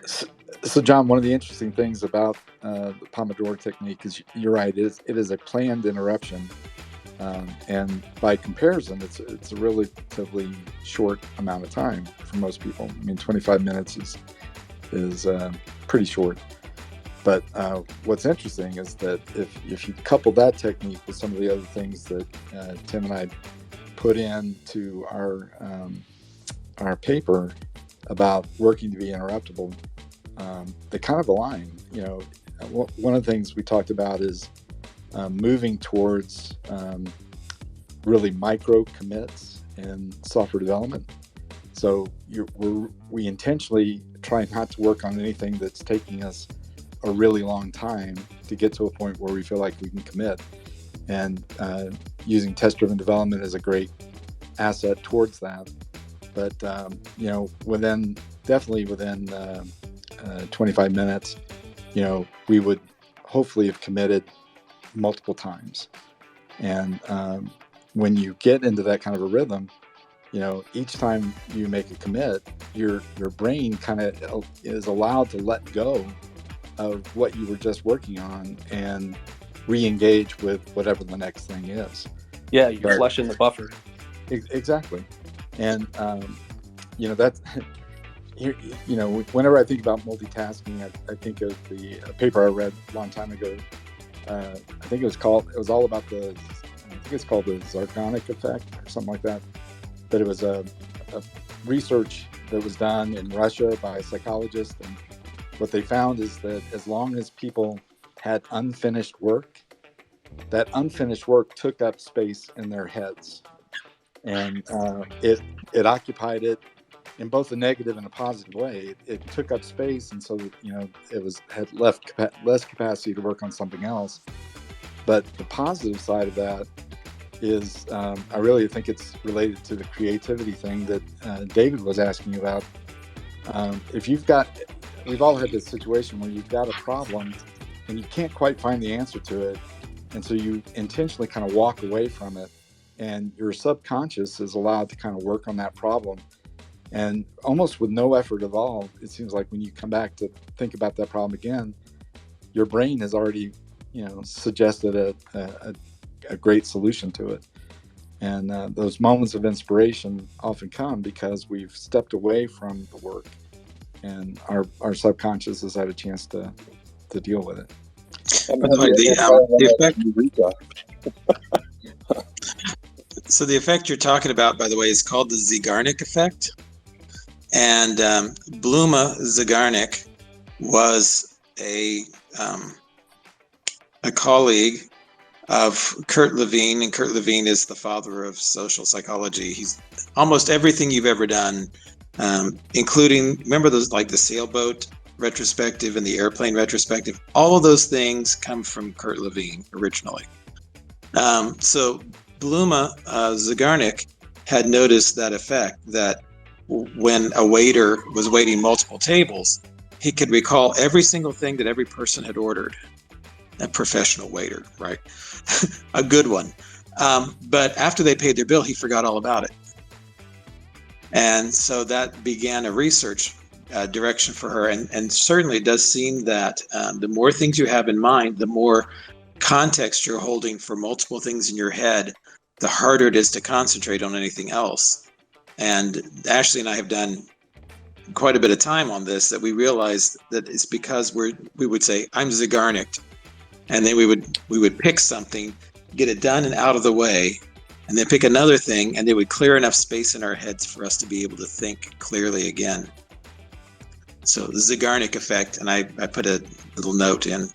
So, John, one of the interesting things about the Pomodoro technique is you're right. It is a planned interruption, and by comparison, it's a relatively short amount of time for most people. I mean, 25 minutes is pretty short. But what's interesting is that if you couple that technique with some of the other things that Tim and I put into our paper about working to be interruptible, they kind of align. You know, one of the things we talked about is moving towards really micro commits in software development. So we intentionally try not to work on anything that's taking us a really long time to get to a point where we feel like we can commit. And using test-driven development is a great asset towards that. But you know, definitely within 25 minutes, you know, we would hopefully have committed multiple times. And when you get into that kind of a rhythm, you know, each time you make a commit, your brain kind of is allowed to let go of what you were just working on and re-engage with whatever the next thing is. Yeah, you're flushing the buffer. Exactly. And you know, that's you know, whenever I think about multitasking, I think of the paper I read a long time ago. I think it was all about I think it's called the Ziegarnik effect or something like that. But it was a research that was done in Russia by a psychologist, and what they found is that as long as people had unfinished work, that unfinished work took up space in their heads, and it occupied it in both a negative and a positive way. It took up space, and so, you know, had less capacity to work on something else. But the positive side of that is, I really think it's related to the creativity thing that David was asking about. We've all had this situation where you've got a problem and you can't quite find the answer to it, and so you intentionally kind of walk away from it, and your subconscious is allowed to kind of work on that problem, and almost with no effort at all. It seems like when you come back to think about that problem again, your brain has already, you know, suggested a great solution to it. And those moments of inspiration often come because we've stepped away from the work, and our subconscious has had a chance to deal with it. So the effect you're talking about, by the way, is called the Ziegarnik effect. And Bluma Ziegarnik was a colleague of Kurt Lewin, and Kurt Lewin is the father of social psychology. He's almost everything you've ever done, including, remember those, like the sailboat retrospective and the airplane retrospective? All of those things come from Kurt Lewin originally. So Bluma Ziegarnik had noticed that effect, that when a waiter was waiting multiple tables, he could recall every single thing that every person had ordered. A professional waiter, right? A good one. But after they paid their bill, he forgot all about it. And so that began a research direction for her. And certainly it does seem that the more things you have in mind, the more context you're holding for multiple things in your head, the harder it is to concentrate on anything else. And Ashley and I have done quite a bit of time on this, that we realized that it's because we would say, I'm Ziegarnik. And then we would pick something, get it done and out of the way, and then pick another thing, and it would clear enough space in our heads for us to be able to think clearly again. So the Ziegarnik effect, and I put a little note in